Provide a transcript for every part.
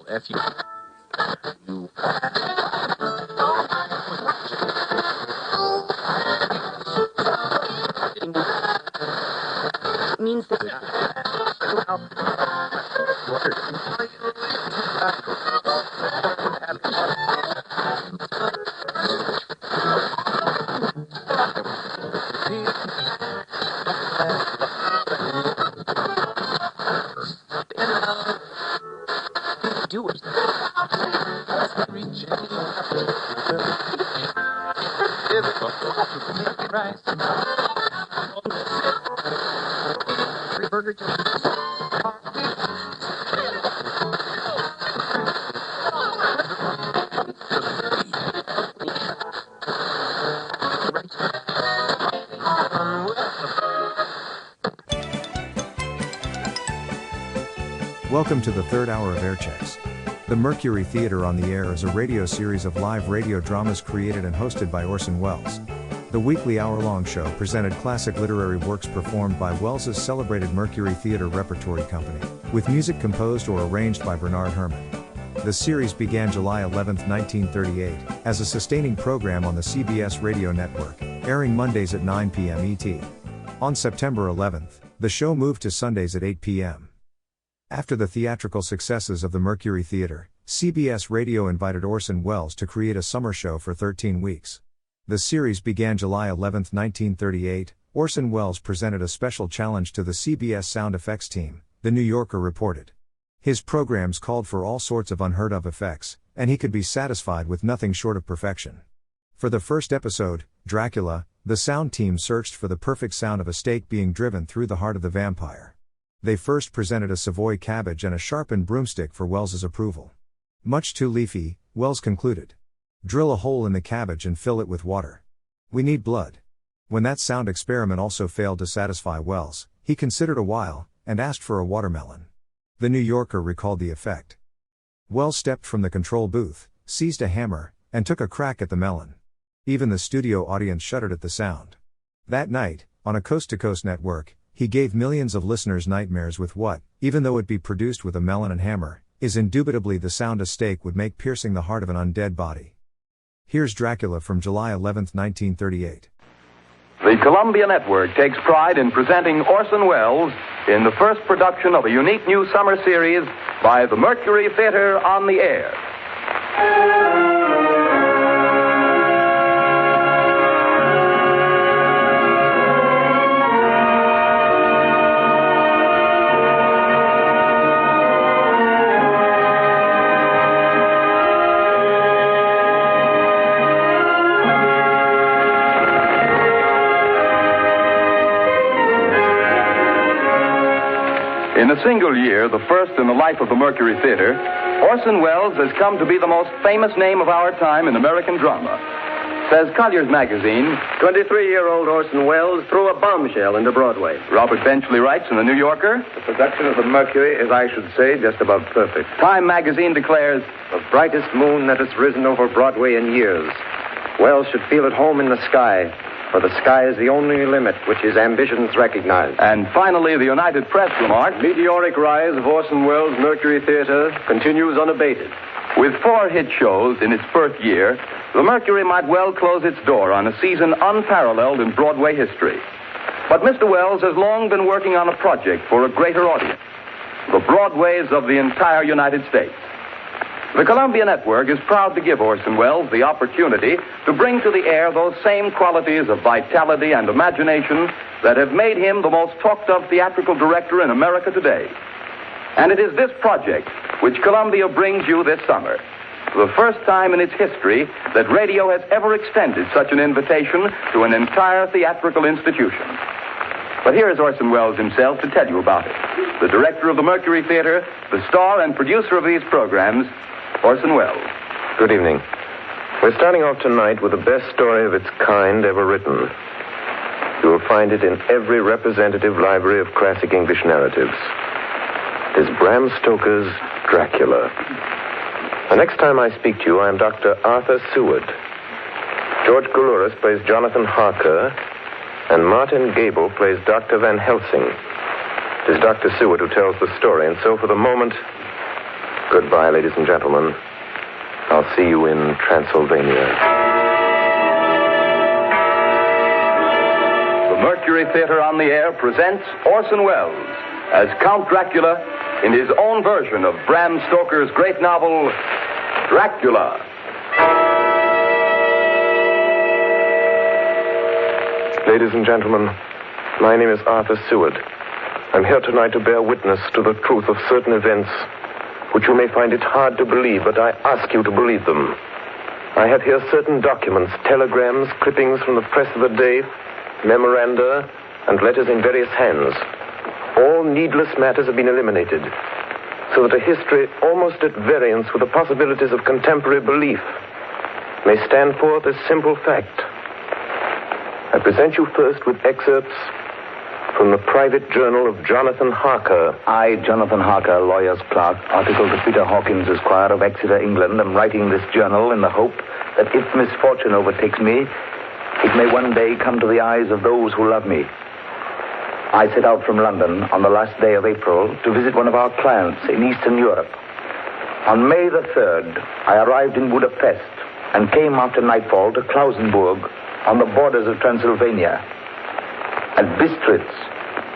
If you means that do it. Welcome to the third hour of Air Checks. The Mercury Theater on the Air is a radio series of live radio dramas created and hosted by Orson Welles. The weekly hour-long show presented classic literary works performed by Welles's celebrated Mercury Theater Repertory Company, with music composed or arranged by Bernard Herrmann. The series began July 11, 1938, as a sustaining program on the CBS radio network, airing Mondays at 9 p.m. ET. On September 11th, the show moved to Sundays at 8 p.m. After the theatrical successes of the Mercury Theater, CBS Radio invited Orson Welles to create a summer show for 13 weeks. The series began July 11, 1938. Orson Welles presented a special challenge to the CBS sound effects team, The New Yorker reported. His programs called for all sorts of unheard-of effects, and he could be satisfied with nothing short of perfection. For the first episode, Dracula, the sound team searched for the perfect sound of a stake being driven through the heart of the vampire. They first presented a Savoy cabbage and a sharpened broomstick for Welles's approval. Much too leafy, Welles concluded. Drill a hole in the cabbage and fill it with water. We need blood. When that sound experiment also failed to satisfy Welles, he considered a while, and asked for a watermelon. The New Yorker recalled the effect. Welles stepped from the control booth, seized a hammer, and took a crack at the melon. Even the studio audience shuddered at the sound. That night, on a coast-to-coast network, he gave millions of listeners nightmares with what, even though it be produced with a melon and hammer, is indubitably the sound a stake would make piercing the heart of an undead body. Here's Dracula from July 11, 1938. The Columbia Network takes pride in presenting Orson Welles in the first production of a unique new summer series by the Mercury Theater on the Air. In a single year, the first in the life of the Mercury Theater, Orson Welles has come to be the most famous name of our time in American drama. Says Collier's Magazine, 23-year-old Orson Welles threw a bombshell into Broadway. Robert Benchley writes in the New Yorker, The production of the Mercury is, I should say, just about perfect. Time Magazine declares, The brightest moon that has risen over Broadway in years. Welles should feel at home in the sky, for the sky is the only limit which his ambitions recognize. And finally, the United Press remarked, Meteoric rise of Orson Welles' Mercury Theater continues unabated. With 4 hit shows in its birth year, the Mercury might well close its door on a season unparalleled in Broadway history. But Mr. Welles has long been working on a project for a greater audience, the Broadways of the entire United States. The Columbia Network is proud to give Orson Welles the opportunity to bring to the air those same qualities of vitality and imagination that have made him the most talked-of theatrical director in America today. And it is this project which Columbia brings you this summer, the first time in its history that radio has ever extended such an invitation to an entire theatrical institution. But here is Orson Welles himself to tell you about it. The director of the Mercury Theater, the star and producer of these programs, Orson Welles. Good evening. We're starting off tonight with the best story of its kind ever written. You will find it in every representative library of classic English narratives. It is Bram Stoker's Dracula. The next time I speak to you, I am Dr. Arthur Seward. George Goulouris plays Jonathan Harker, and Martin Gable plays Dr. Van Helsing. It is Dr. Seward who tells the story, and so for the moment, goodbye, ladies and gentlemen. I'll see you in Transylvania. The Mercury Theater on the Air presents Orson Welles as Count Dracula in his own version of Bram Stoker's great novel, Dracula. Ladies and gentlemen, my name is Arthur Seward. I'm here tonight to bear witness to the truth of certain events which you may find it hard to believe, but I ask you to believe them. I have here certain documents, telegrams, clippings from the press of the day, memoranda, and letters in various hands. All needless matters have been eliminated, so that a history almost at variance with the possibilities of contemporary belief may stand forth as simple fact. I present you first with excerpts from the private journal of Jonathan Harker. I, Jonathan Harker, lawyer's clerk, article to Peter Hawkins, Esquire of Exeter, England, am writing this journal in the hope that if misfortune overtakes me, it may one day come to the eyes of those who love me. I set out from London on the last day of April to visit one of our clients in Eastern Europe. On May the 3rd, I arrived in Budapest and came after nightfall to Klausenburg on the borders of Transylvania. At Bistritz,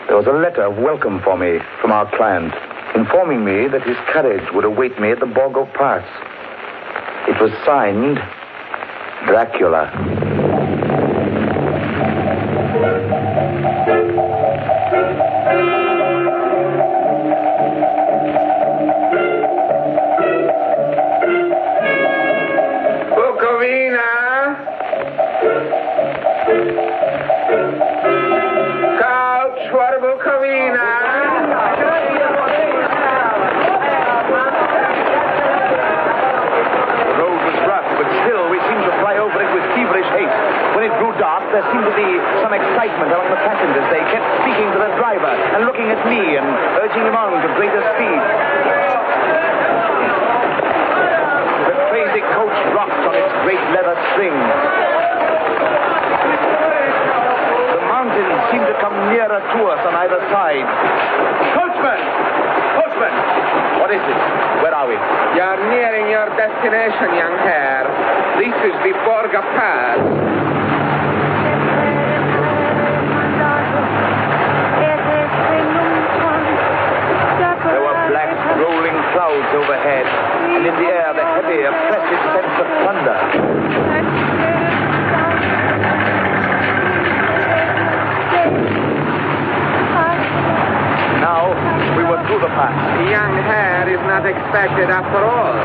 there was a letter of welcome for me from our client, informing me that his carriage would await me at the Borgo Pass. It was signed Dracula. There seemed to be some excitement among the passengers. They kept speaking to the driver and looking at me and urging him on to greater speed. The crazy coach rocked on its great leather strings. The mountains seemed to come nearer to us on either side. Coachman! Coachman! What is it? Where are we? You're nearing your destination, young hare. This is the Borgo Pass. Clouds overhead, and in the air the heavy, oppressive sense of thunder. Now we were through the pass. The young hare is not expected after all.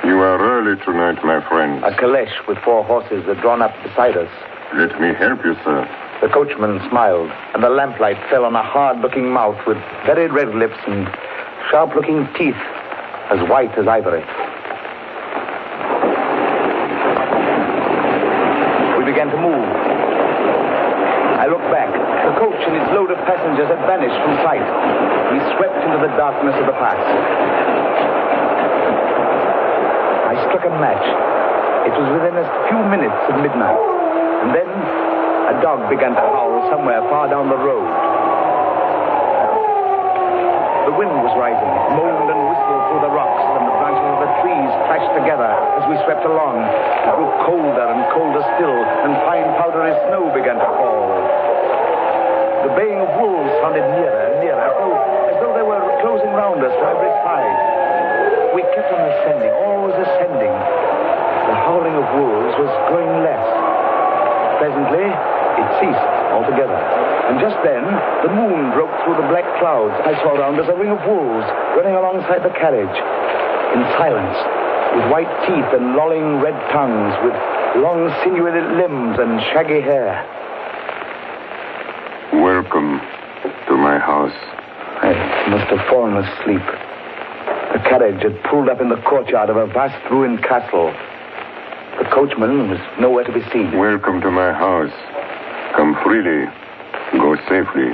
You are early tonight, my friend. A caleche with 4 horses are drawn up beside us. Let me help you, sir. The coachman smiled, and the lamplight fell on a hard-looking mouth with very red lips and sharp-looking teeth as white as ivory. We began to move. I looked back. The coach and its load of passengers had vanished from sight. We swept into the darkness of the pass. I struck a match. It was within a few minutes of midnight. And then a dog began to howl somewhere far down the road. The wind was rising. It moaned and whistled through the rocks, and the branches of the trees clashed together as we swept along. It grew colder and colder still, and fine powdery snow began to fall. The baying of wolves sounded nearer and nearer, as though they were closing round us from every side. We kept on ascending, always ascending. The howling of wolves was growing less. Presently, it ceased altogether. And just then, the moon broke through the black clouds. I saw around us a ring of wolves running alongside the carriage. In silence, with white teeth and lolling red tongues, with long sinewy limbs and shaggy hair. Welcome to my house. I must have fallen asleep. The carriage had pulled up in the courtyard of a vast ruined castle. The coachman was nowhere to be seen. Welcome to my house. Come freely, go safely,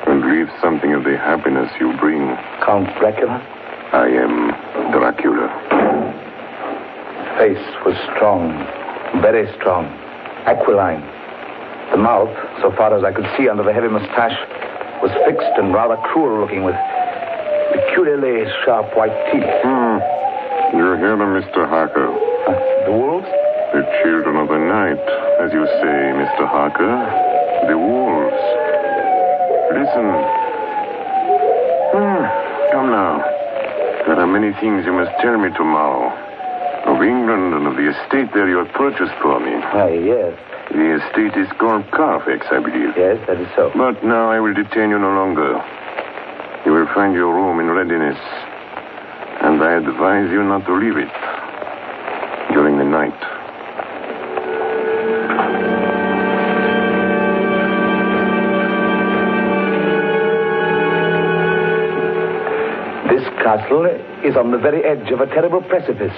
and leave something of the happiness you bring. Count Dracula? I am Dracula. His face was strong, very strong, aquiline, The mouth, so far as I could see under the heavy mustache, was fixed and rather cruel looking with peculiarly sharp white teeth. You hear them, Mr. Harker? The wolves? The children of the night, as you say, Mr. Harker. The wolves. Listen. Come now. There are many things you must tell me tomorrow. Of England and of the estate there you have purchased for me. Yes. The estate is called Carfax, I believe. Yes, that is so. But now I will detain you no longer. You will find your room in readiness. And I advise you not to leave it during the night. This castle is on the very edge of a terrible precipice.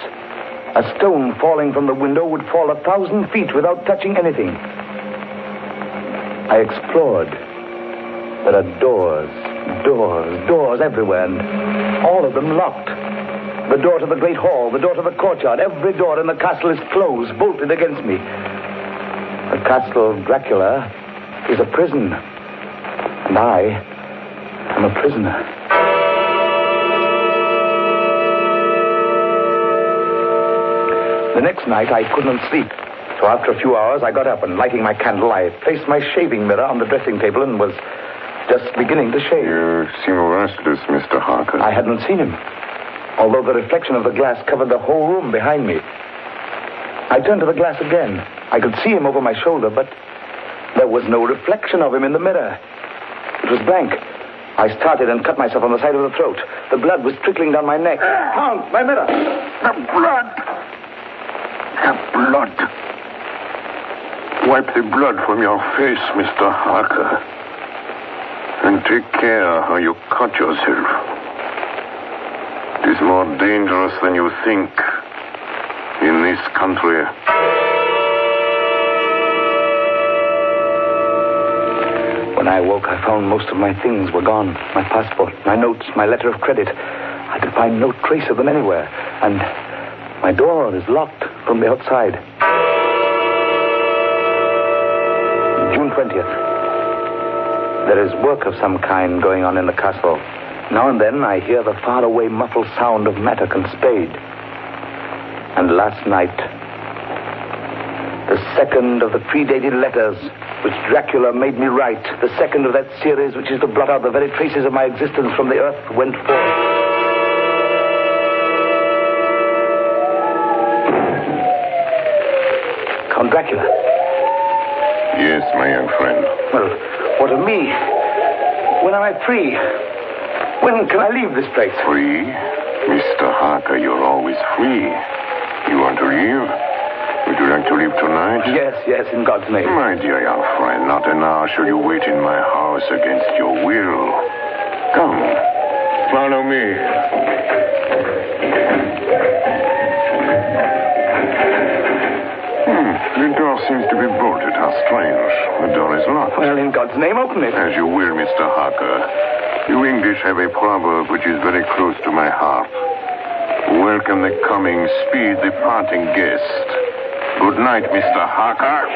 A stone falling from the window would fall 1,000 feet without touching anything. I explored. There are doors everywhere, and all of them locked. The door to the great hall, the door to the courtyard, every door in the castle is closed, bolted against me. The castle of Dracula is a prison, and I am a prisoner. The next night, I couldn't sleep. So after a few hours, I got up and, lighting my candle, I placed my shaving mirror on the dressing table and was just beginning to shave. You seem restless, Mr. Harker. I hadn't seen him, although the reflection of the glass covered the whole room behind me. I turned to the glass again. I could see him over my shoulder, but there was no reflection of him in the mirror. It was blank. I started and cut myself on the side of the throat. The blood was trickling down my neck. Hound, my mirror! The blood! The blood! Wipe the blood from your face, Mr. Harker. And take care how you cut yourself. It is more dangerous than you think in this country. When I awoke, I found most of my things were gone. My passport, my notes, my letter of credit. I could find no trace of them anywhere. And my door is locked from the outside. June 20th. There is work of some kind going on in the castle. Now and then I hear the faraway muffled sound of mattock and spade. And last night, the second of the predated letters which Dracula made me write, the second of that series which is to blot out the very traces of my existence from the earth, went forth. Count Dracula. Yes, my young friend. Well, what of me? When am I free? When can I leave this place? Free? Mr. Harker, you're always free. You want to leave? Would you like to leave tonight? Yes, in God's name. My dear young friend, not an hour shall you wait in my house against your will. Come, follow me. The door seems to be bolted. How strange. The door is locked. Well, in God's name, open it. As you will, Mr. Harker. You English have a proverb which is very close to my heart. Welcome the coming, speed the parting guest. Good night, Mr. Harker.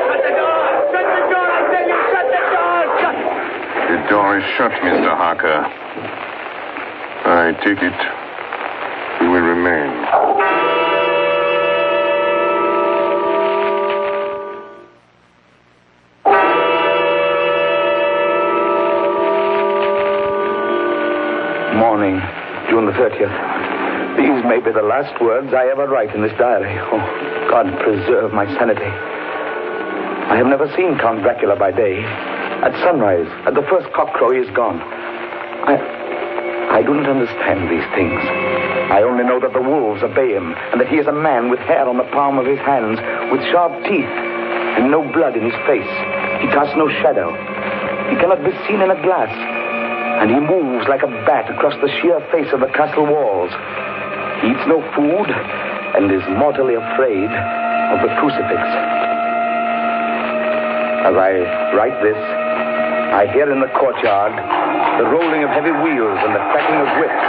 Shut the door! Shut the door! I tell you, shut the door! Shut! The door is shut, Mr. Harker. I take it you will remain. Morning, June the 30th. These may be the last words I ever write in this diary. Oh, God preserve my sanity. I have never seen Count Dracula by day. At sunrise, at the first cockcrow, he is gone. I do not understand these things. I only know that the wolves obey him, and that he is a man with hair on the palm of his hands, with sharp teeth, and no blood in his face. He casts no shadow. He cannot be seen in a glass. And he moves like a bat across the sheer face of the castle walls. He eats no food and is mortally afraid of the crucifix. As I write this, I hear in the courtyard the rolling of heavy wheels and the cracking of whips.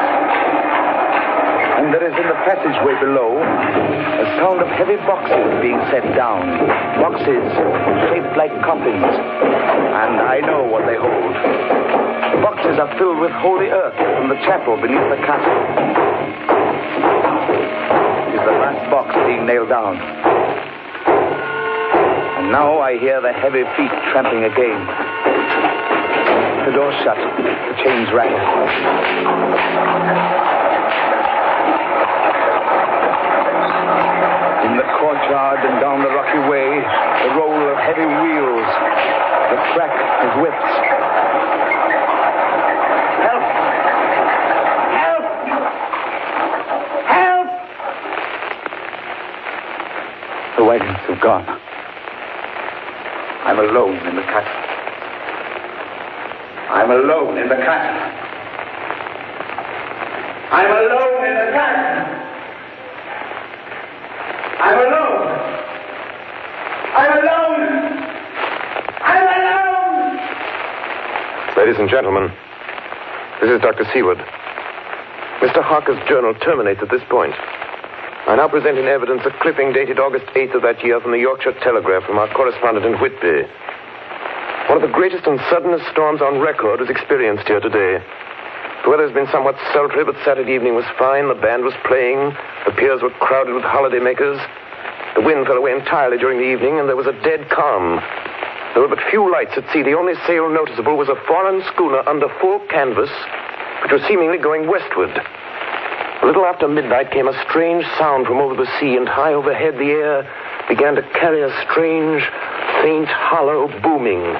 A And there is in the passageway below a sound of heavy boxes being set down. Boxes shaped like coffins. And I know what they hold. The boxes are filled with holy earth from the chapel beneath the castle. It is the last box being nailed down. And now I hear the heavy feet tramping again. The door's shut. The chains rattle. In the courtyard and down the rocky way, the roll of heavy wheels, the crack of whips. Help! Help! Help! The wagons have gone. I'm alone in the castle. I'm alone in the castle. I'm alone in the castle. I'm alone. I'm alone. I'm alone. Ladies and gentlemen, this is Dr. Seward. Mr. Harker's journal terminates at this point. I now present in evidence a clipping dated August 8th of that year from the Yorkshire Telegraph from our correspondent in Whitby. One of the greatest and suddenest storms on record was experienced here today. The weather has been somewhat sultry, but Saturday evening was fine. The band was playing. The piers were crowded with holidaymakers. The wind fell away entirely during the evening, and there was a dead calm. There were but few lights at sea. The only sail noticeable was a foreign schooner under full canvas, which was seemingly going westward. A little after midnight came a strange sound from over the sea, and high overhead the air began to carry a strange, faint, hollow booming.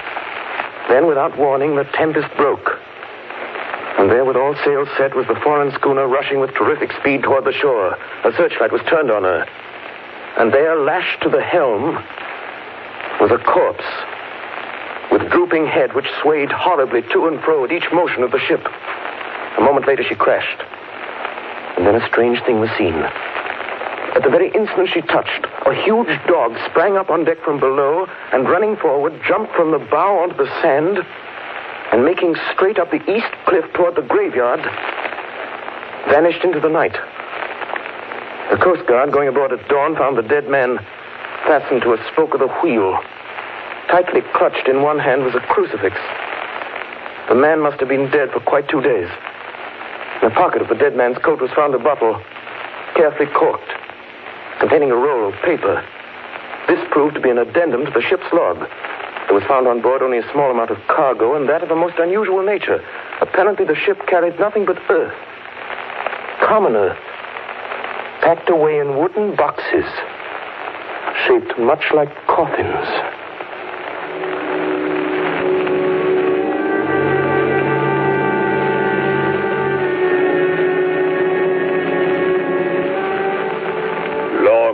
Then, without warning, the tempest broke. And there, with all sails set, was the foreign schooner rushing with terrific speed toward the shore. A searchlight was turned on her. And there, lashed to the helm, was a corpse with drooping head which swayed horribly to and fro at each motion of the ship. A moment later, she crashed. And then a strange thing was seen. At the very instant she touched, a huge dog sprang up on deck from below and, running forward, jumped from the bow onto the sand and, making straight up the east cliff toward the graveyard, vanished into the night. The Coast Guard, going aboard at dawn, found the dead man fastened to a spoke of the wheel. Tightly clutched in one hand was a crucifix. The man must have been dead for quite 2 days. In the pocket of the dead man's coat was found a bottle, carefully corked, containing a roll of paper. This proved to be an addendum to the ship's log. There was found on board only a small amount of cargo, and that of a most unusual nature. Apparently the ship carried nothing but earth. Common earth, packed away in wooden boxes, shaped much like coffins.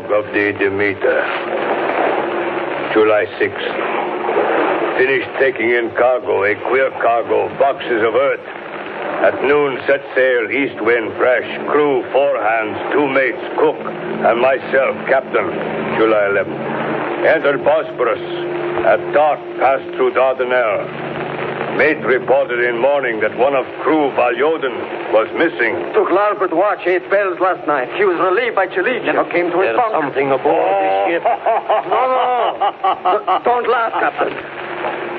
Of the Demeter, July 6th. Finished taking in cargo, a queer cargo of boxes of earth. At noon, set sail, east wind, fresh. Crew, 4 hands, 2 mates, cook, and myself, captain, July 11th. Entered Bosporus. At dark, passed through Dardanelles. Mate reported in morning that one of crew, Valjoden, was missing. Took larboard watch 8 bells last night. He was relieved by Chalik. Never came to his bunk. There's something aboard this ship. No. Don't laugh, Captain.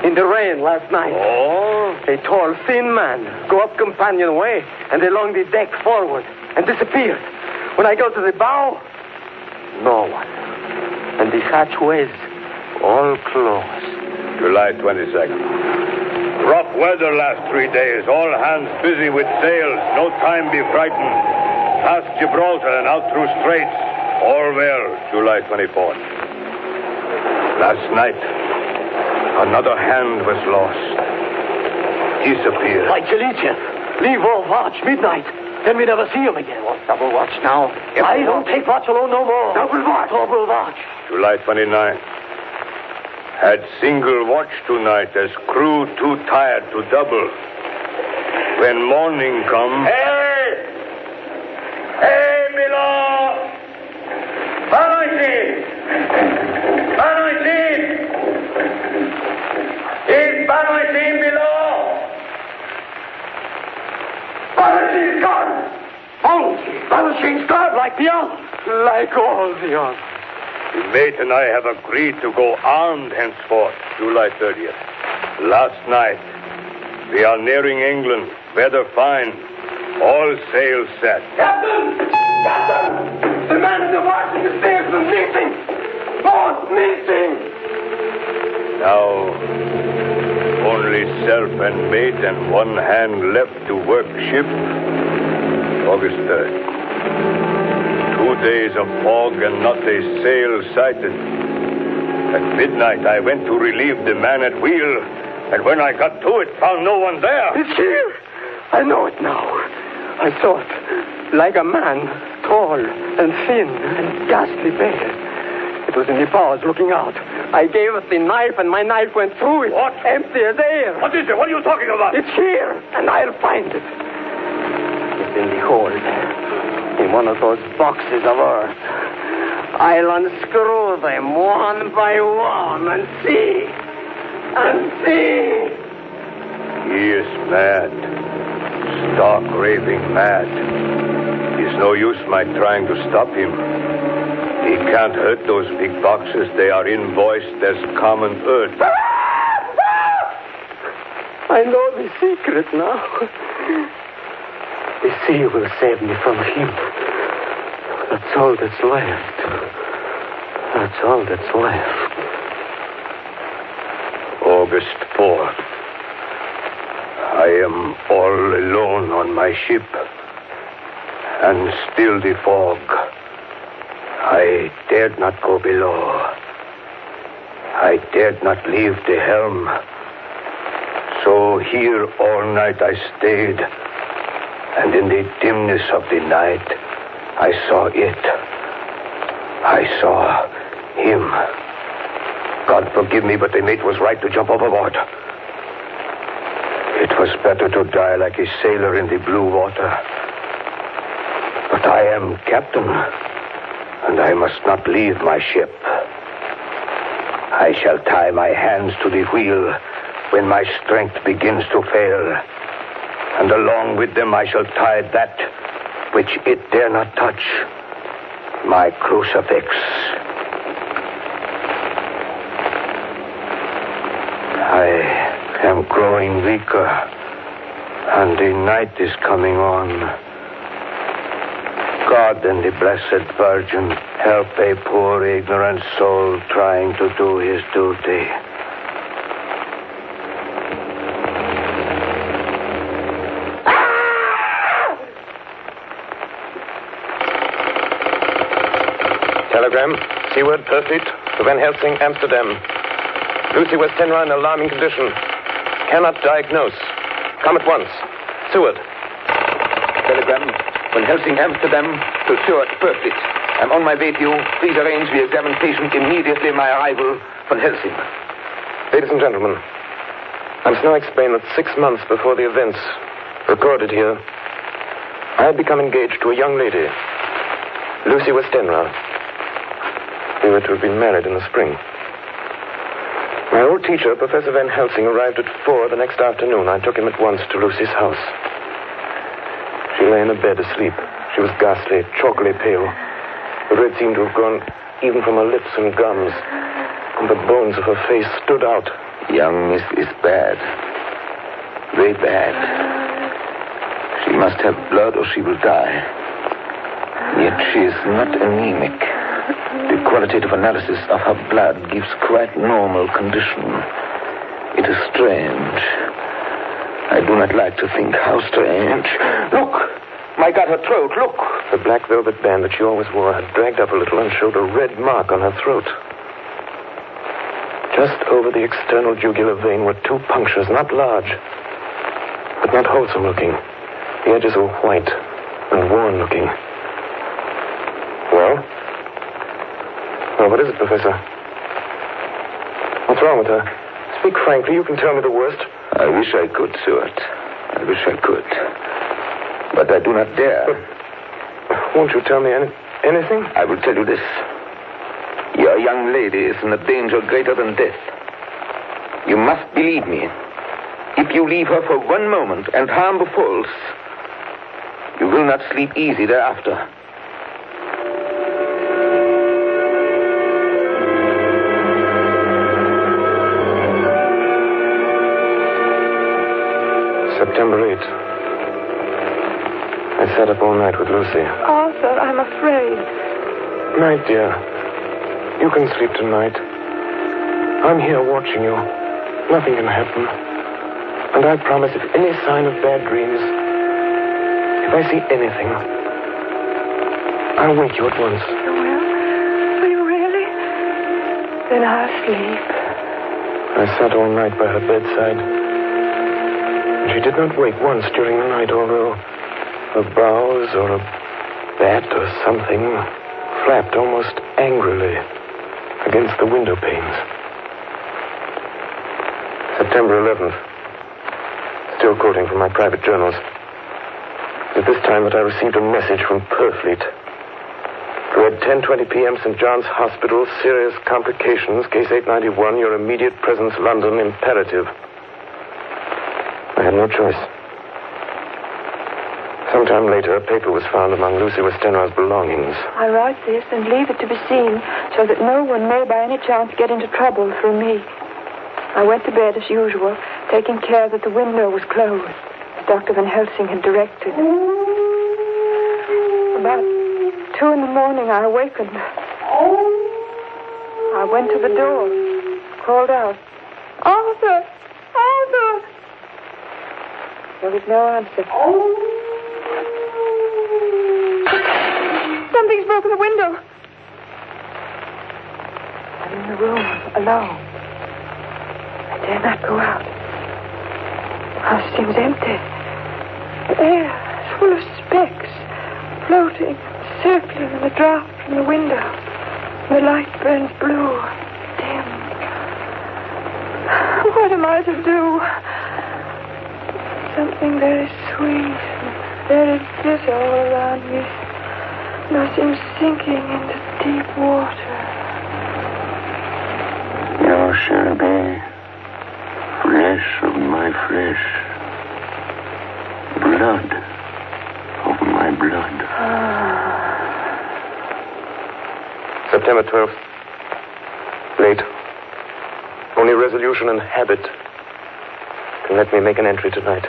In the rain last night. Oh? A tall, thin man go up companionway and along the deck forward and disappeared. When I go to the bow, no one. And the hatchways all closed. July 22nd. Rough weather last 3 days. All hands busy with sails. No time be frightened. Past Gibraltar and out through straits. All well. July 24th. Last night, another hand was lost. Disappeared. By Chalicia. Leave off watch midnight. Then we never see him again. Double watch now. I don't take watch alone no more. Double watch. Double watch. July 29th. Had single watch tonight as crew too tired to double. When morning come... Hey! Hey, Milo! Banoiti! Banoiti! Is Banoiti below? Banoiti is gone! Banoiti! change guard like the others. Like all the others. The mate and I have agreed to go armed henceforth, July 30th. Last night, we are nearing England. Weather fine. All sails set. Captain! Captain! The man in the washing is there for missing! Both missing! Now, only self and mate and one hand left to work ship. August 3rd. 2 days of fog and not a sail sighted. At midnight, I went to relieve the man at wheel, and when I got to it, found no one there. It's here! I know it now. I saw it. Like a man, tall and thin and ghastly pale. It was in the bows looking out. I gave it the knife, and my knife went through it. What? Empty as air. What is it? What are you talking about? It's here, and I'll find it. It's in the hold. In one of those boxes of earth. I'll unscrew them one by one and see. And see. He is mad. Stark raving mad. It's no use my trying to stop him. He can't hurt those big boxes. They are invoiced as common earth. I know the secret now. The sea will save me from him. That's all that's left. That's all that's left. August 4th. I am all alone on my ship. And still the fog. I dared not go below. I dared not leave the helm. So here all night I stayed. And in the dimness of the night, I saw it. I saw him. God forgive me, but the mate was right to jump overboard. It was better to die like a sailor in the blue water. But I am captain, and I must not leave my ship. I shall tie my hands to the wheel when my strength begins to fail. And along with them I shall tie that which it dare not touch, my crucifix. I am growing weaker, and the night is coming on. God and the Blessed Virgin help a poor ignorant soul trying to do his duty. Telegram, Seaward, Perfect, to Van Helsing, Amsterdam. Lucy Westenra in alarming condition. Cannot diagnose. Come at once. Seward. Telegram, Van Helsing, Amsterdam, to Seward, Perfect. I'm on my way to you. Please arrange the examination immediately my arrival, Van Helsing. Ladies and gentlemen, I must now explain that 6 months before the events recorded here, I had become engaged to a young lady, Lucy Westenra. We were to have been married in the spring. My old teacher, Professor Van Helsing, arrived at 4 the next afternoon. I took him at once to Lucy's house. She lay in a bed asleep. She was ghastly, chalkily pale. The red seemed to have gone even from her lips and gums, and the bones of her face stood out. Young Miss is bad. Very bad. She must have blood or she will die. Yet she is not anemic. The qualitative analysis of her blood gives quite normal condition. It is strange. I do not like to think how strange. Look! My God, her throat, look! The black velvet band that she always wore had dragged up a little and showed a red mark on her throat. Just over the external jugular vein were 2 punctures, not large, but not wholesome looking. The edges were white and worn looking. Well? Well, what is it, Professor? What's wrong with her? Speak frankly. You can tell me the worst. I wish I could, Stuart. I wish I could. But I do not dare. But won't you tell me anything? I will tell you this. Your young lady is in a danger greater than death. You must believe me. If you leave her for one moment and harm befalls, you will not sleep easy thereafter. September 8th. I sat up all night with Lucy. Arthur, I'm afraid. Night, dear. You can sleep tonight. I'm here watching you. Nothing can happen. And I promise if any sign of bad dreams, if I see anything, I'll wake you at once. You will? Will you really? Then I'll sleep. I sat all night by her bedside. And she did not wake once during the night, although a boughs or a bat or something flapped almost angrily against the window panes. September 11th. Still quoting from my private journals. At this time that I received a message from Purfleet. Read 10:20 p.m. St. John's Hospital, serious complications, case 891, your immediate presence, London, imperative. I had no choice. Sometime later, a paper was found among Lucy Westenra's belongings. I write this and leave it to be seen so that no one may by any chance get into trouble through me. I went to bed as usual, taking care that the window was closed, as Dr. Van Helsing had directed. About 2 in the morning, I awakened. I went to the door, called out, "Arthur! Arthur!" There was no answer. Something's broken the window. I'm in the room, alone. I dare not go out. The house seems empty. The air is full of specks, floating, circling in the draught from the window. The light burns blue, dim. What am I to do? Something very sweet and very bitter all around me. And I seem sinking into deep water. You shall be flesh of my flesh, blood of my blood. September 12th. Late. Only resolution and habit can let me make an entry tonight.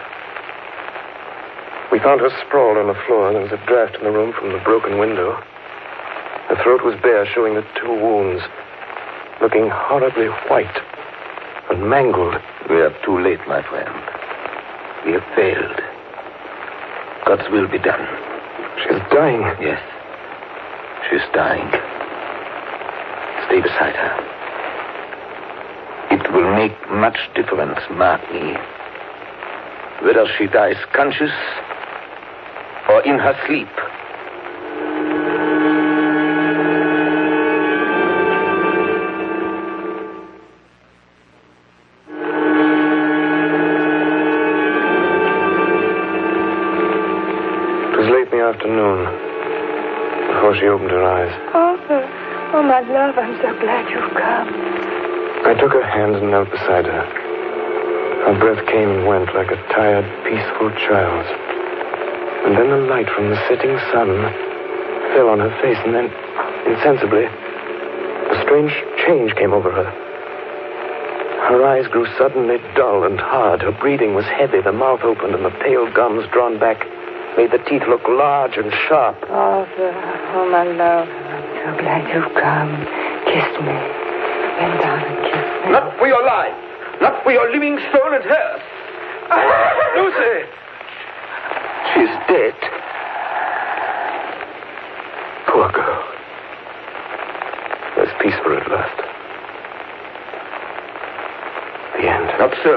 We found her sprawled on the floor. There was a draft in the room from the broken window. Her throat was bare, showing the 2 wounds, looking horribly white and mangled. We are too late, my friend. We have failed. God's will be done. She's dying. Yes. She's dying. Stay beside her. It will make much difference, mark me, whether she dies conscious or in her sleep. It was late in the afternoon before she opened her eyes. Arthur, oh, my love, I'm so glad you've come. I took her hand and knelt beside her. Her breath came and went like a tired, peaceful child's. And then the light from the setting sun fell on her face, and then, insensibly, a strange change came over her. Her eyes grew suddenly dull and hard. Her breathing was heavy. The mouth opened, and the pale gums drawn back made the teeth look large and sharp. Arthur, oh, my love, I'm so glad you've come. Kiss me. Bend down and kiss me. Not for your life. Not for your living soul and hers. Lucy! She's dead. Poor girl. There's peace for her at last. The end. Not so.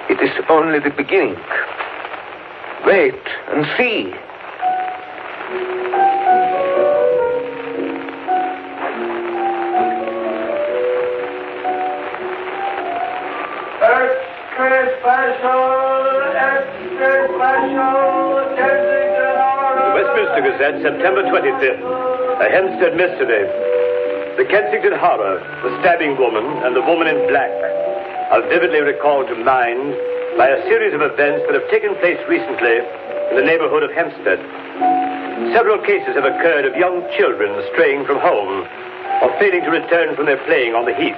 It is only the beginning. Wait and see. Westminster Gazette, September 25th. A Hempstead mystery. The Kensington Horror, the stabbing woman, and the woman in black are vividly recalled to mind by a series of events that have taken place recently in the neighborhood of Hempstead. Several cases have occurred of young children straying from home or failing to return from their playing on the heath.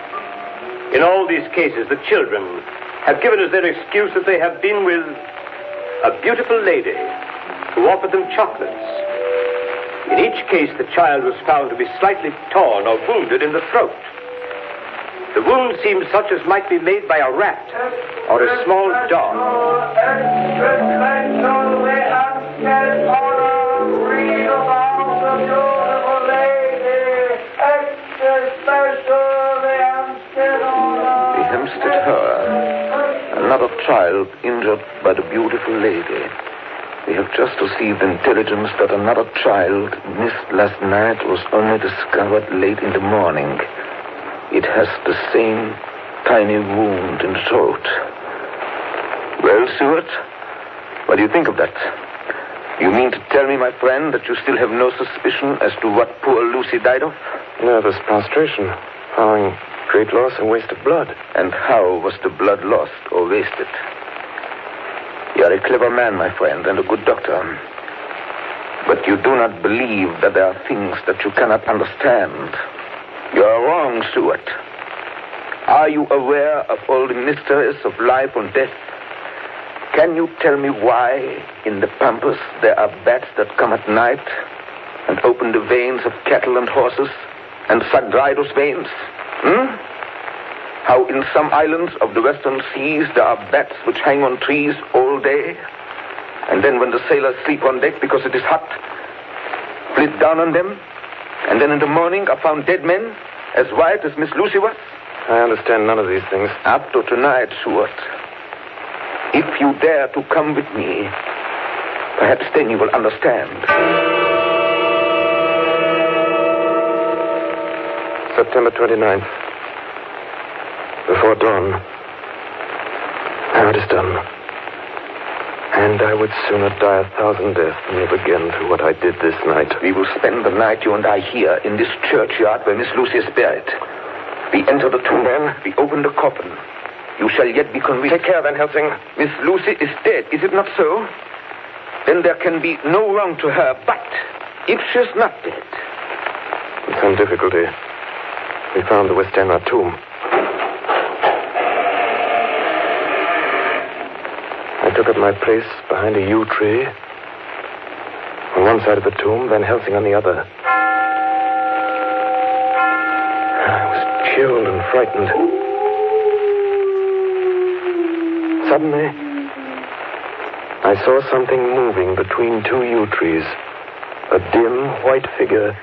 In all these cases, the children, have given as their excuse that they have been with a beautiful lady who offered them chocolates. In each case, the child was found to be slightly torn or wounded in the throat. The wound seemed such as might be made by a rat or a small dog. The Hempstead Horror. Another child injured by the beautiful lady. We have just received intelligence that another child missed last night was only discovered late in the morning. It has the same tiny wound in the throat. Well, Stuart, what do you think of that? You mean to tell me, my friend, that you still have no suspicion as to what poor Lucy died of? Nervous prostration, following great loss and waste of blood. And how was the blood lost or wasted? You are a clever man, my friend, and a good doctor. But you do not believe that there are things that you cannot understand. You are wrong, Stuart. Are you aware of all the mysteries of life and death? Can you tell me why in the pampas there are bats that come at night and open the veins of cattle and horses and suck dry those veins? How in some islands of the western seas there are bats which hang on trees all day, and then when the sailors sleep on deck because it is hot, flit down on them, and then in the morning are found dead men as white as Miss Lucy was? I understand none of these things. After tonight, Stuart, if you dare to come with me, perhaps then you will understand. September 29th. Before dawn. Now it is done. And I would sooner die 1,000 deaths than live again through what I did this night. We will spend the night, you and I, here in this churchyard where Miss Lucy is buried. We enter the tomb, then we open the coffin. You shall yet be convinced. Take care, Van Helsing. Miss Lucy is dead, is it not so? Then there can be no wrong to her. But if she is not dead... With some difficulty, we found the Westenra tomb. I took up my place behind a yew tree. On one side of the tomb, Van Helsing on the other. I was chilled and frightened. Suddenly, I saw something moving between two yew trees. A dim, white figure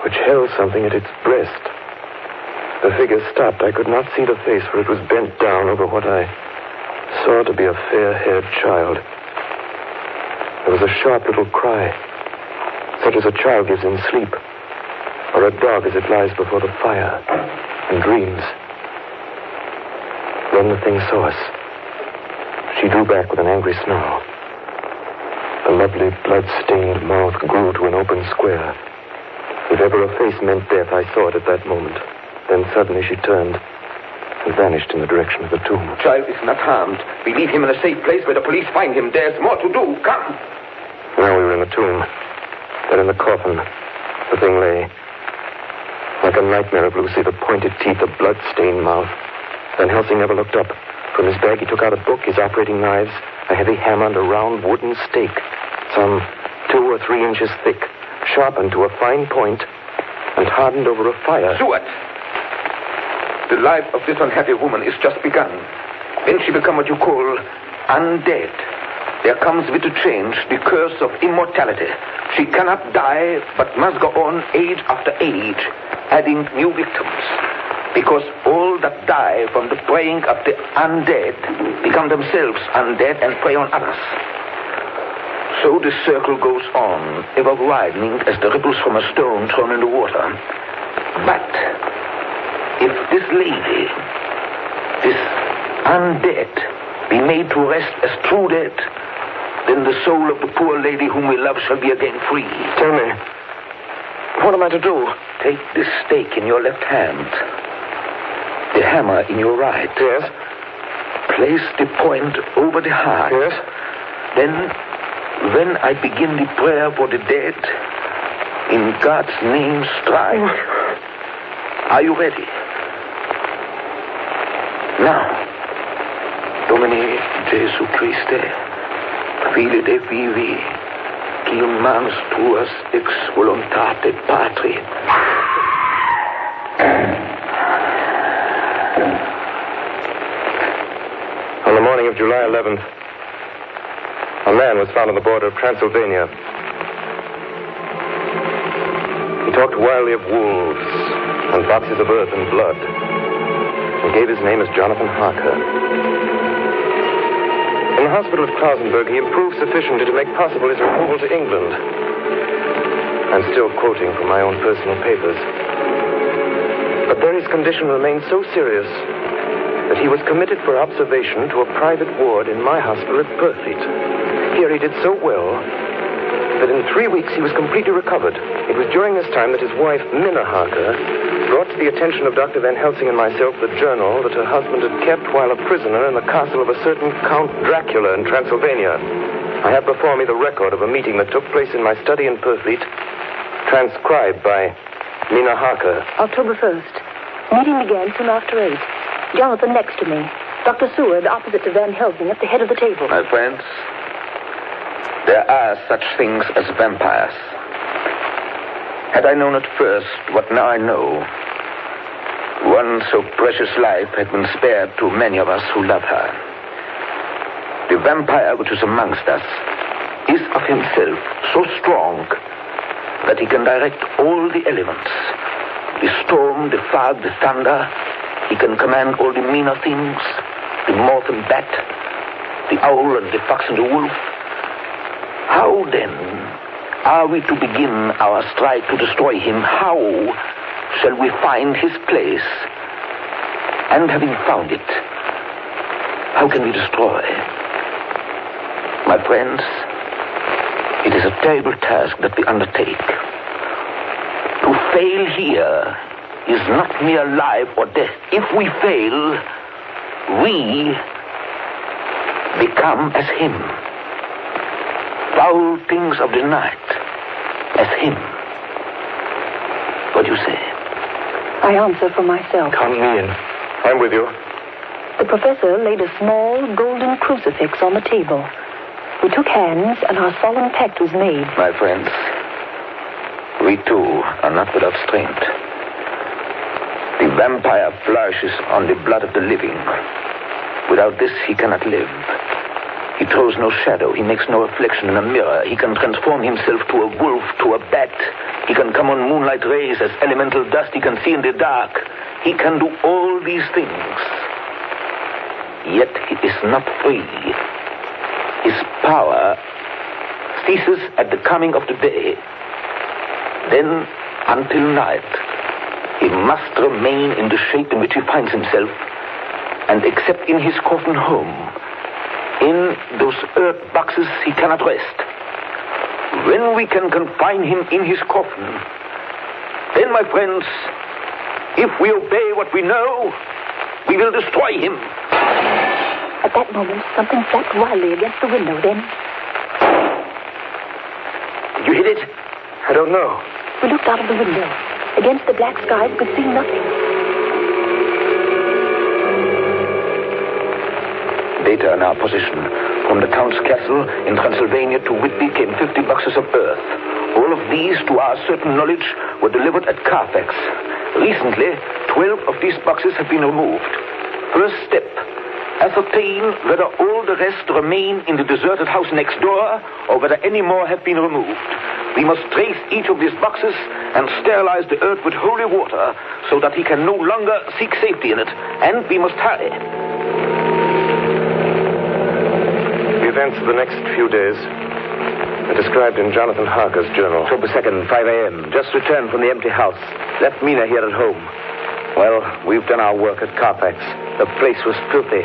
which held something at its breast. The figure stopped. I could not see the face, for it was bent down over what I saw to be a fair-haired child. There was a sharp little cry, such as a child gives in sleep, or a dog as it lies before the fire and dreams. Then the thing saw us. She drew back with an angry snarl. The lovely blood-stained mouth grew to an open square. If ever a face meant death, I saw it at that moment. Then suddenly she turned and vanished in the direction of the tomb. The child is not harmed. We leave him in a safe place where the police find him. There's more to do. Come. Now we were in the tomb. Then in the coffin, the thing lay. Like a nightmare of Lucy, the pointed teeth, the blood-stained mouth. Van Helsing never looked up. From his bag he took out a book, his operating knives, a heavy hammer, and a round wooden stake, some 2 or 3 inches thick, sharpened to a fine point, and hardened over a fire. Stuart! The life of this unhappy woman is just begun. When she become what you call undead, there comes with the change the curse of immortality. She cannot die, but must go on age after age, adding new victims. Because all that die from the preying of the undead become themselves undead and prey on others. So the circle goes on, ever widening as the ripples from a stone thrown in the water. But if this lady, this undead, be made to rest as true dead, then the soul of the poor lady whom we love shall be again free. Tell me, what am I to do? Take this stake in your left hand, the hammer in your right. Yes. Place the point over the heart. Yes. Then, when I begin the prayer for the dead, in God's name strike. Are you ready? Now, Domini Jesu Christe, Fili de vivi, qui manus tuas ex voluntate Patri. On the morning of July 11th, a man was found on the border of Transylvania. He talked wildly of wolves and boxes of earth and blood, and gave his name as Jonathan Harker. In the hospital of Klausenberg, he improved sufficiently to make possible his removal to England. I'm still quoting from my own personal papers. But there his condition remained so serious that he was committed for observation to a private ward in my hospital at Purfleet. Here he did so well that in 3 weeks he was completely recovered. It was during this time that his wife, Minna Harker, brought to the attention of Dr. Van Helsing and myself the journal that her husband had kept while a prisoner in the castle of a certain Count Dracula in Transylvania. I have before me the record of a meeting that took place in my study in Purfleet, transcribed by Minna Harker. October 1st. Meeting began soon after 8. Jonathan next to me. Dr. Seward opposite to Van Helsing at the head of the table. My friends, there are such things as vampires. Had I known at first what now I know, one so precious life had been spared to many of us who love her. The vampire which is amongst us is of himself so strong that he can direct all the elements. The storm, the fog, the thunder. He can command all the meaner things, the moth and bat, the owl and the fox and the wolf. How then are we to begin our strike to destroy him? How shall we find his place? And having found it, how can we destroy? My friends, it is a terrible task that we undertake. To fail here is not mere life or death. If we fail, we become as him. Foul things of the night, as him. What do you say? I answer for myself. Count me in. I'm with you. The professor laid a small golden crucifix on the table. We took hands, and our solemn pact was made. My friends, we too are not without strength. The vampire flourishes on the blood of the living. Without this, he cannot live. He throws no shadow. He makes no reflection in a mirror. He can transform himself to a wolf, to a bat. He can come on moonlight rays as elemental dust. He can see in the dark. He can do all these things. Yet he is not free. His power ceases at the coming of the day. Then, until night, he must remain in the shape in which he finds himself, and except in his coffin home, in those earth boxes, he cannot rest. When we can confine him in his coffin, then, my friends, if we obey what we know, we will destroy him. At that moment, something flapped wildly against the window. Then... Did you hit it? I don't know. We looked out of the window. Against the black sky, we could see nothing. Data in our possession. From the Count's castle in Transylvania to Whitby came 50 boxes of earth. All of these, to our certain knowledge, were delivered at Carfax. Recently, 12 of these boxes have been removed. First step, ascertain whether all the rest remain in the deserted house next door or whether any more have been removed. We must trace each of these boxes and sterilize the earth with holy water so that he can no longer seek safety in it. And we must hurry. The events of the next few days are described in Jonathan Harker's journal. October 2nd, 5 a.m. Just returned from the empty house. Left Mina here at home. Well, we've done our work at Carfax. The place was filthy.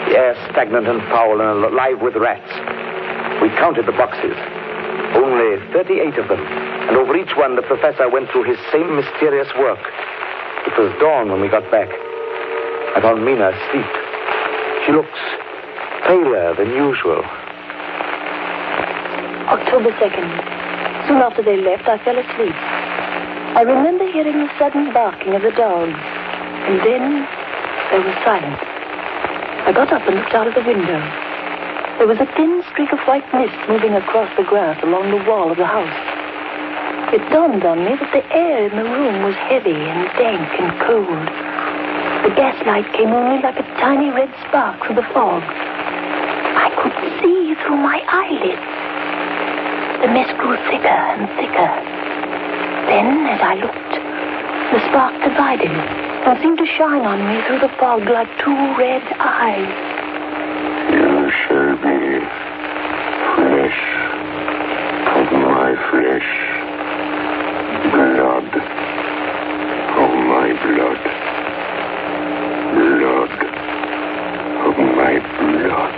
The air stagnant and foul and alive with rats. We counted the boxes. Only 38 of them. And over each one, the professor went through his same mysterious work. It was dawn when we got back. I found Mina asleep. She looks paler than usual. October 2nd. Soon after they left, I fell asleep. I remember hearing the sudden barking of the dogs. And then there was silence. I got up and looked out of the window. There was a thin streak of white mist moving across the grass along the wall of the house. It dawned on me that the air in the room was heavy and dank and cold. The gaslight came only like a tiny red spark through the fog. I could see through my eyelids. The mist grew thicker and thicker. Then, as I looked, the spark divided and seemed to shine on me through the fog like two red eyes. You shall be flesh of my flesh, blood of my blood, blood of my blood.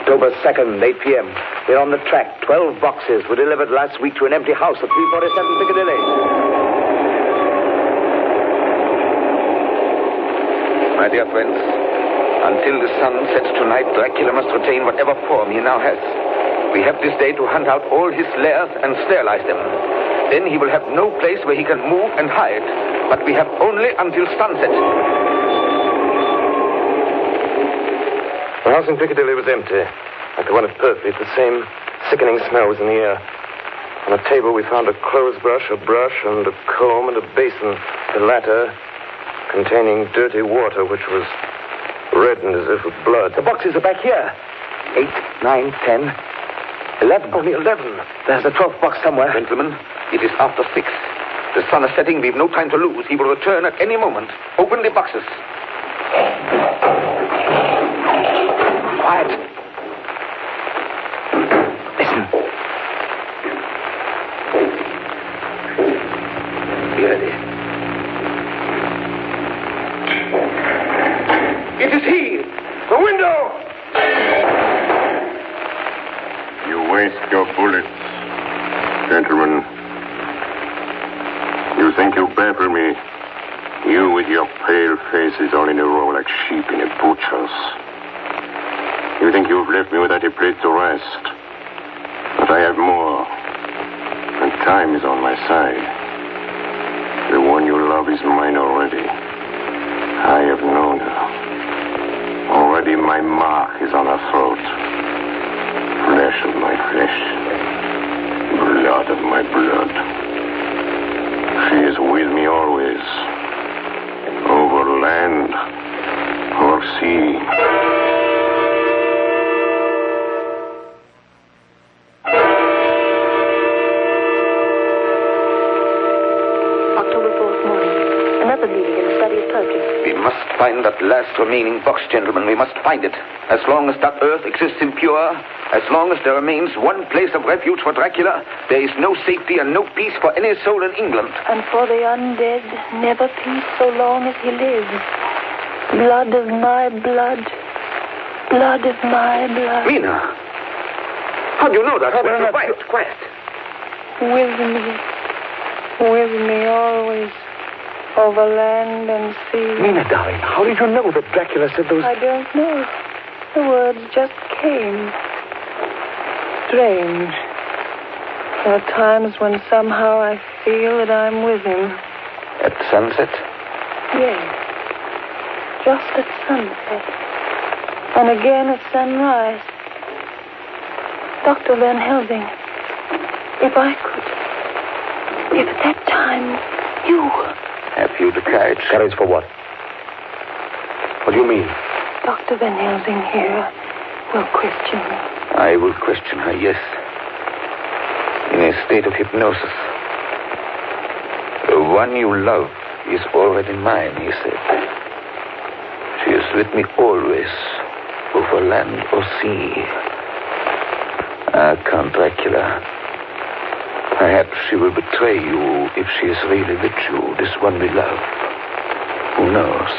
October 2nd, 8 p.m. We're on the track. 12 boxes were delivered last week to an empty house at 347 Piccadilly. My dear friends, until the sun sets tonight, Dracula must retain whatever form he now has. We have this day to hunt out all his lairs and sterilize them. Then he will have no place where he can move and hide. But we have only until sunset. The house in Piccadilly was empty, like the one at Purfleet. The same sickening smell was in the air. On a table, we found a clothes brush, a brush, and a comb, and a basin. The latter containing dirty water, which was reddened as if with blood. The boxes are back here. 8, 9, 10, 11. Only 11. There's a 12th box somewhere. Gentlemen, it is after 6. The sun is setting. We've no time to lose. He will return at any moment. Open the boxes. Quiet. Listen. Be ready. It is he! The window! You waste your bullets, gentlemen. You think you baffle me? You with your pale faces all in a row like sheep in a butcher's. You think you've left me without a place to rest. But I have more. And time is on my side. The one you love is mine already. I have known her. Already my mark is on her throat. Flesh of my flesh. Blood of my blood. She is with me always. Over land. Over sea. We must find that last remaining box, gentlemen. We must find it. As long as that earth exists impure, as long as there remains one place of refuge for Dracula, there is no safety and no peace for any soul in England. And for the undead, never peace so long as he lives. Blood of my blood. Blood of my blood. Mina! How do you know that? Quiet. With me always. Over land and sea. Mina, darling, how did you know that Dracula said those... I don't know. The words just came. Strange. There are times when somehow I feel that I'm with him. At sunset? Yes. Just at sunset. And again at sunrise. Dr. Van Helsing, if I could... If at that time you... Have you the courage? Courage for what? What do you mean? Dr. Van Helsing here will question me. I will question her, yes. In a state of hypnosis. The one you love is already mine, he said. She is with me always, over land or sea. Ah, Count Dracula. Perhaps she will betray you if she is really with you, this one we love. Who knows?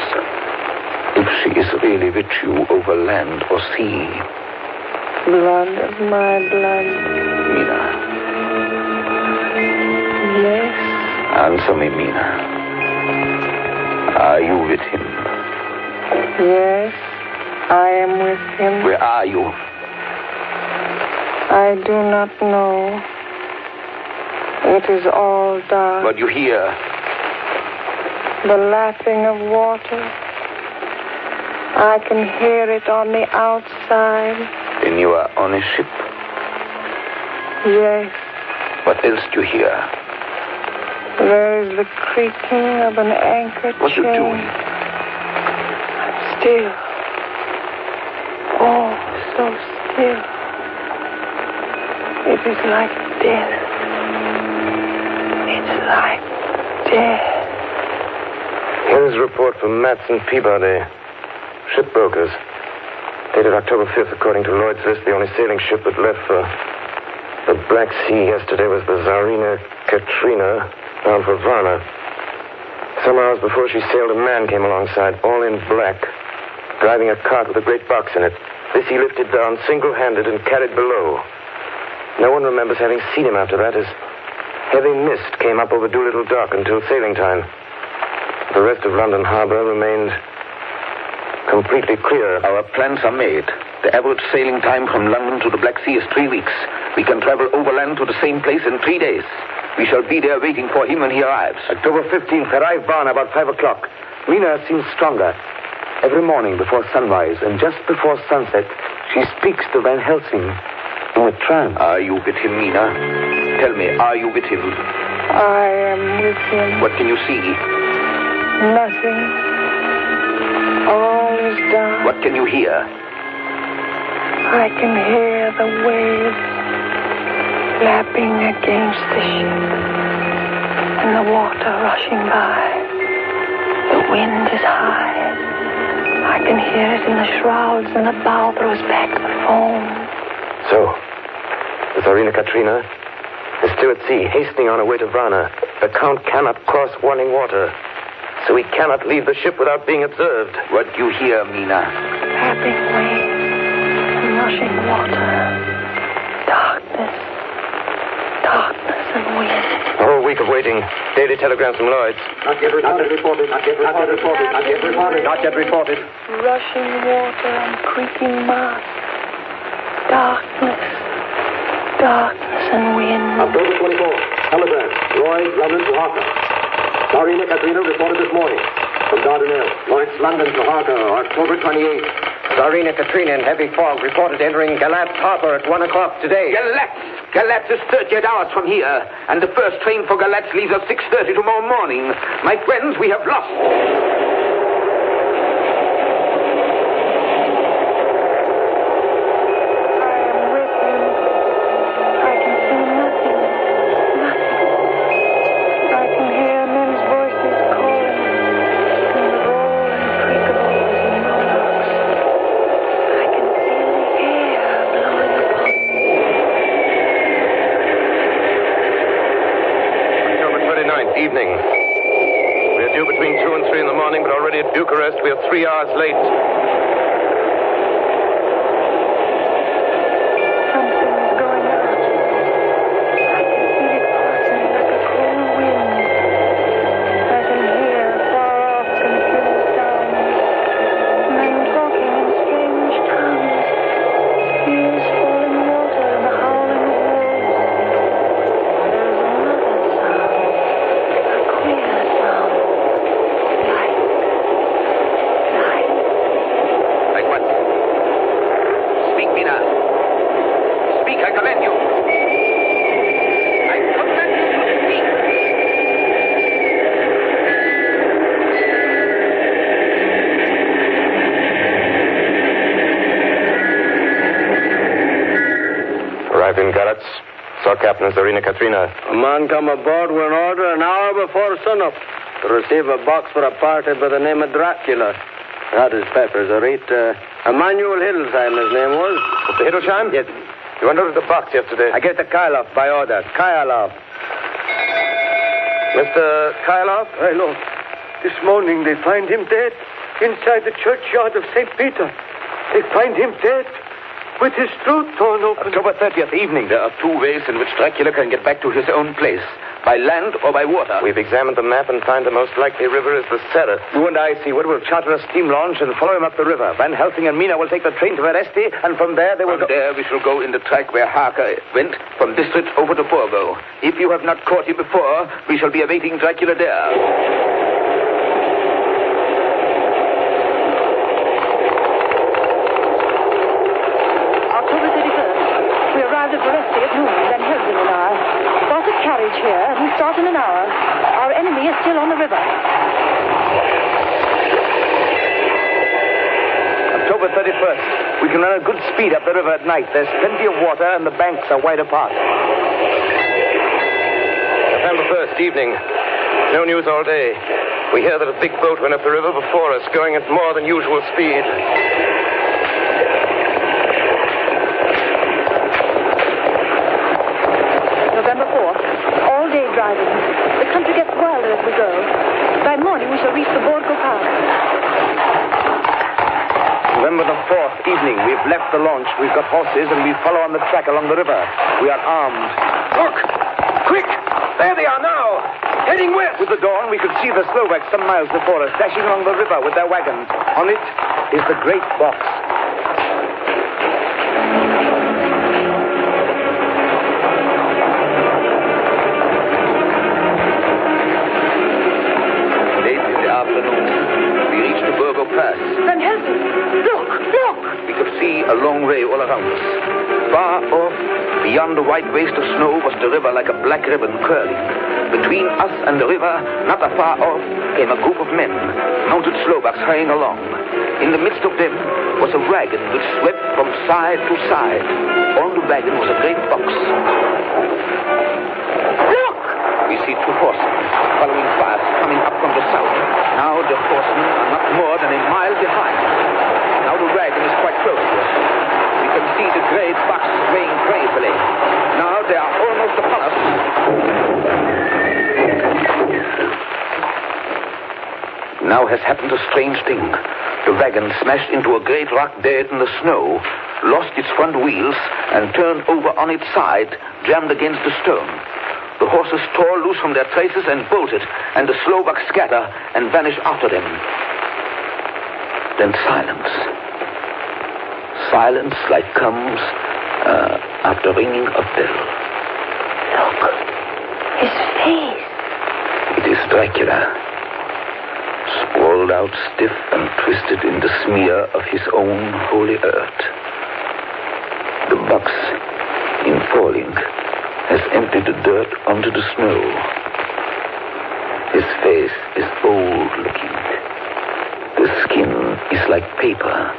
If she is really with you over land or sea. Blood of my blood. Mina. Yes? Answer me, Mina. Are you with him? Yes, I am with him. Where are you? I do not know. It is all dark. What do you hear? The lapping of water. I can hear it on the outside. Then you are on a ship. Yes. What else do you hear? There is the creaking of an anchor What are you chain. doing? Still. Oh, so still. It is like death. It's like death. Here's a report from Matson Peabody, shipbrokers. Dated October 5th, according to Lloyd's list, the only sailing ship that left for the Black Sea yesterday was the Tsarina Katrina, bound for Varna. Some hours before she sailed, a man came alongside, all in black, driving a cart with a great box in it. This he lifted down single-handed and carried below. No one remembers having seen him after that, as heavy mist came up over Doolittle Dock until sailing time. The rest of London Harbor remained completely clear. Our plans are made. The average sailing time from London to the Black Sea is 3 weeks. We can travel overland to the same place in 3 days. We shall be there waiting for him when he arrives. October 15th, arrive Varna about 5 o'clock. Mina seems stronger. Every morning before sunrise and just before sunset, she speaks to Van Helsing in a trance. Are you with him, Mina? Tell me, are you with him? I am with him. What can you see? Nothing. All is dark. What can you hear? I can hear the waves lapping against the ship and the water rushing by. The wind is high. I can hear it in the shrouds and the bow throws back the foam. So, the Tsarina Katrina is still at sea, hastening on her way to Varna. The Count cannot cross running water, so he cannot leave the ship without being observed. What do you hear, Mina? Lapping waves and rushing water. Darkness. Darkness and wind. A whole week of waiting. Daily telegrams from Lloyd's. Not yet reported. Not yet reported. Rushing water and creaking masts. Darkness. Darkness and wind. October 24th. Telegram. Lloyd's, London to Harker. Tsarina Katrina reported this morning from Dardanelles. Lloyd's, London to Harker, October 28th. Tsarina Katrina in heavy fog reported entering Galatz Harbor at 1 o'clock today. Galatz is 38 hours from here, and the first train for Galatz leaves at 6:30 tomorrow morning. My friends, we have lost. Evening. We are due between 2 and 3 in the morning, but already at Bucharest we are 3 hours late. Something is going on. I can feel it passing like a cold wind. I can hear far off confused sounds. Men talking in strange tongues. Tears falling water and the howling of wolves. There's another sound. Queer sound. Like what? Speak, Mina. Speak, I command you. I command you to speak. Arrived in Galatz. Saw Captain Tsarina Katrina. A man come aboard with an order an hour before sunup to receive a box for a party by the name of Dracula. Not his peppers, I read. Emmanuel Hiddlesheim, his name was. Mr. Hiddlesheim? Yes. You unloaded the box yesterday. I get the Kylov by order. Kylov. Mr. Kylov? Hey, look. This morning they find him dead inside the churchyard of St. Peter. They find him dead with his throat torn open. October 30th evening. There are 2 ways in which Dracula can get back to his own place. by land or by water. We've examined the map and find the most likely river is the Serra. You and I, Seaward, will charter a steam launch and follow him up the river. Van Helsing and Mina will take the train to Veresti, and from there they will From there we shall go in the track where Harker went, from Bistritz over to Borgo. If you have not caught him before, we shall be awaiting Dracula there. Here, and we start in an hour. Our enemy is still on the river. October 31st. We can run at good speed up the river at night. There's plenty of water, and the banks are wide apart. November 1st, evening. No news all day. We hear that a big boat went up the river before us, going at more than usual speed. November 4th. All-day driving. The country gets wilder as we go. By morning, we shall reach the Borgo Pass. November the 4th, evening. We've left the launch. We've got horses, and we follow on the track along the river. We are armed. Look! Quick! There they are now! Heading west! With the dawn, we could see the Slovaks some miles before us, dashing along the river with their wagons. On it is the great box. Late in the afternoon, we reached the Borgo Pass. Van Helsing! Look! Look! We could see a long way all around us. Far off, beyond the white waste of snow, was the river like a black ribbon curling. Between us and the river, not afar off, came a group of men, mounted Slovaks hurrying along. In the midst of them was a wagon which swept from side to side. On the wagon was a great box. Look! We see two horsemen following fast, coming up from the south. Now the horsemen are not more than a mile behind. Now the wagon is quite close to us. We can see the great box swaying crazily. Now they are almost upon us. Now has happened a strange thing. The wagon smashed into a great rock bed in the snow, lost its front wheels, and turned over on its side, jammed against the stone. The horses tore loose from their traces and bolted, and the Slovaks scatter and vanish after them. Then silence. Silence like comes after ringing a bell. Look! His face! It is Dracula. Sprawled out stiff and twisted in the smear of his own holy earth. The box, in falling, has emptied the dirt onto the snow. His face is old-looking. The skin is like paper.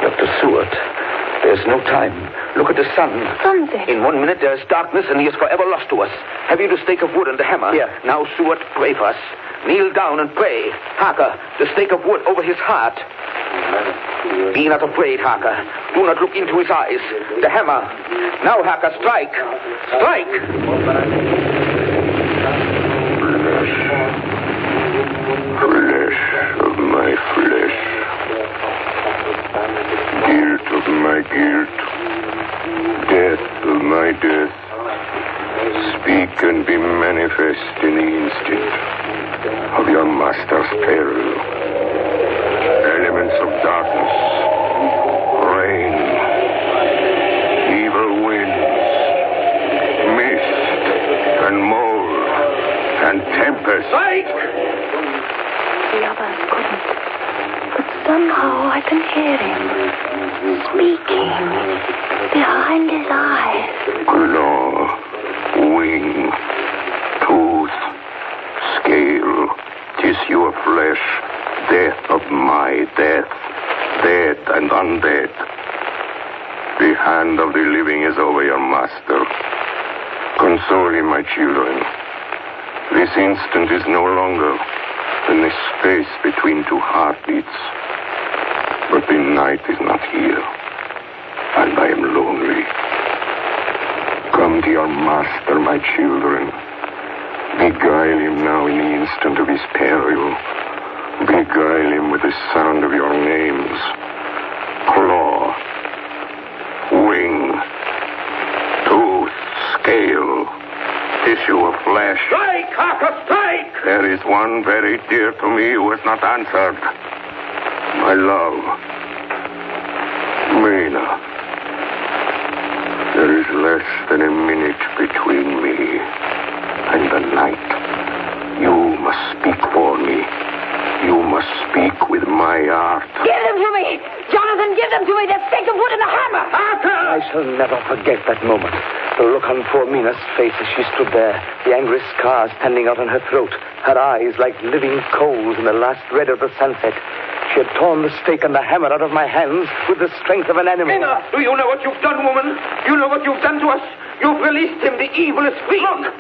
Dr. Seward, there's no time. Look at the sun. Sunset. In 1 minute there is darkness and he is forever lost to us. Have you the stake of wood and the hammer? Here. Now, Seward, pray for us. Kneel down and pray. Harker, the stake of wood over his heart. Be not afraid, Harker. Do not look into his eyes. The hammer. Now, Harker, strike. Strike! Flesh of my flesh. Guilt of my guilt. Death of my death. Speak and be manifest in the instant of your master's peril. Elements of darkness, rain, evil winds, mist, and mold, and tempest. Fight! The others couldn't. But somehow I can hear him speaking behind his eyes. Claw, wing, tooth, scale, tissue of flesh, death of my death, dead and undead. The hand of the living is over your master. Console him, my children. This instant is no longer than the space between two heartbeats. But the night is not here, and I am lonely. Come to your master, my children. Beguile him now in the instant of his peril. Beguile him with the sound of your names. Claw, wing, tooth, issue of flesh. Strike, Harker, strike! There is one very dear to me who has not answered. My love. Mina. There is less than a minute between me and the night. You must speak for me. You must speak with my heart. Give them to me! Jonathan, give them to me! That stake of wood and the hammer! I shall never forget that moment. The look on poor Mina's face as she stood there, the angry scars standing out on her throat, her eyes like living coals in the last red of the sunset. She had torn the stake and the hammer out of my hands with the strength of an animal. Mina, do you know what you've done, woman? You know what you've done to us? You've released him, the evilest fiend. Look!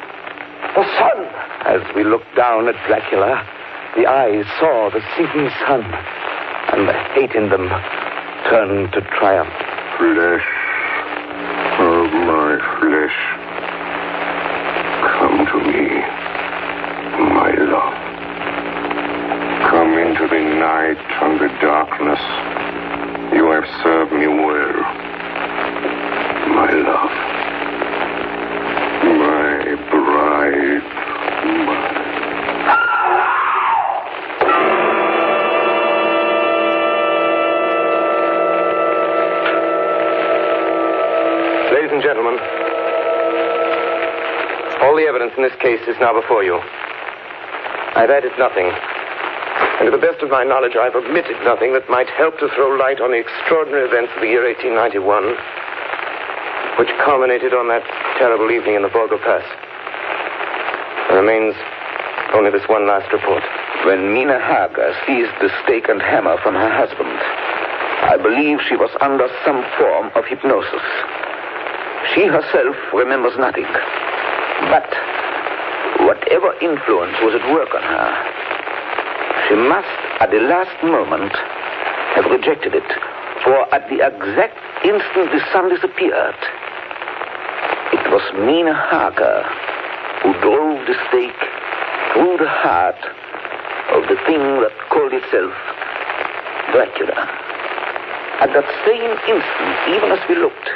The sun! As we looked down at Dracula, the eyes saw the sinking sun, and the hate in them turned to triumph. Flesh of my flesh. Come to me, my love. Come into the night and the darkness. You have served me well, my love. My bride, Ladies and gentlemen, all the evidence in this case is now before you. I've added nothing, and to the best of my knowledge, I've omitted nothing that might help to throw light on the extraordinary events of the year 1891, which culminated on that terrible evening in the Borgo Pass. There remains only this one last report. When Mina Harker seized the stake and hammer from her husband, I believe she was under some form of hypnosis. She herself remembers nothing. But whatever influence was at work on her, she must, at the last moment, have rejected it. For at the exact instant the sun disappeared, it was Mina Harker who drove the stake through the heart of the thing that called itself Dracula. At that same instant, even as we looked,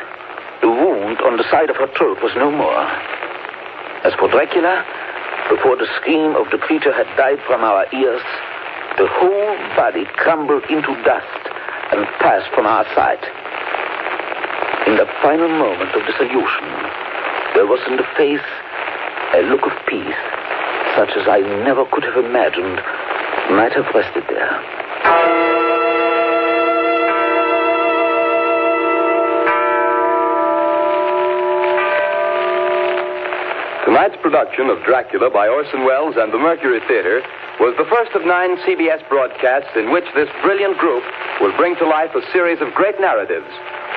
the wound on the side of her throat was no more. As for Dracula, before the scream of the creature had died from our ears, the whole body crumbled into dust and passed from our sight. In the final moment of dissolution, there was in the face a look of peace, such as I never could have imagined might have rested there. Tonight's production of Dracula by Orson Welles and the Mercury Theater was the first of 9 CBS broadcasts in which this brilliant group will bring to life a series of great narratives.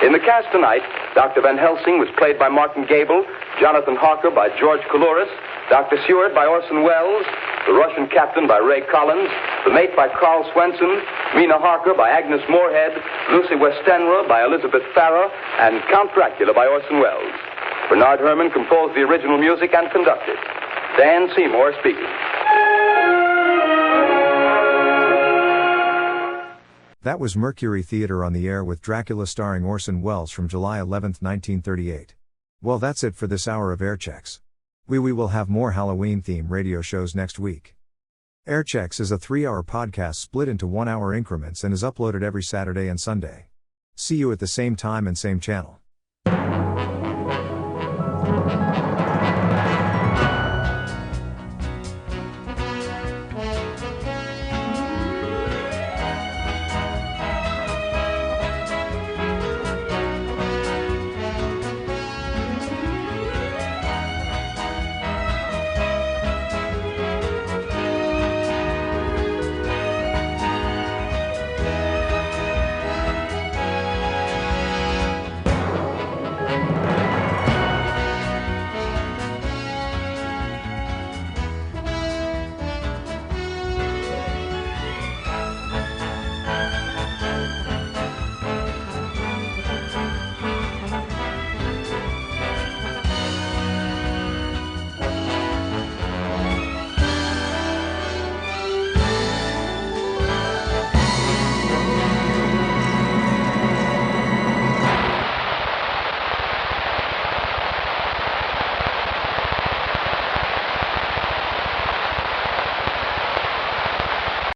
In the cast tonight, Dr. Van Helsing was played by Martin Gable, Jonathan Harker by George Coulouris, Dr. Seward by Orson Welles, the Russian Captain by Ray Collins, the Mate by Carl Swenson, Mina Harker by Agnes Moorehead, Lucy Westenra by Elizabeth Farrer, and Count Dracula by Orson Welles. Bernard Herrmann composed the original music and conducted. Dan Seymour speaking. That was Mercury Theater on the Air with Dracula starring Orson Welles from July 11, 1938. Well, that's it for this hour of Air Checks. We will have more Halloween-themed radio shows next week. Air Checks is a 3-hour podcast split into 1-hour increments and is uploaded every Saturday and Sunday. See you at the same time and same channel.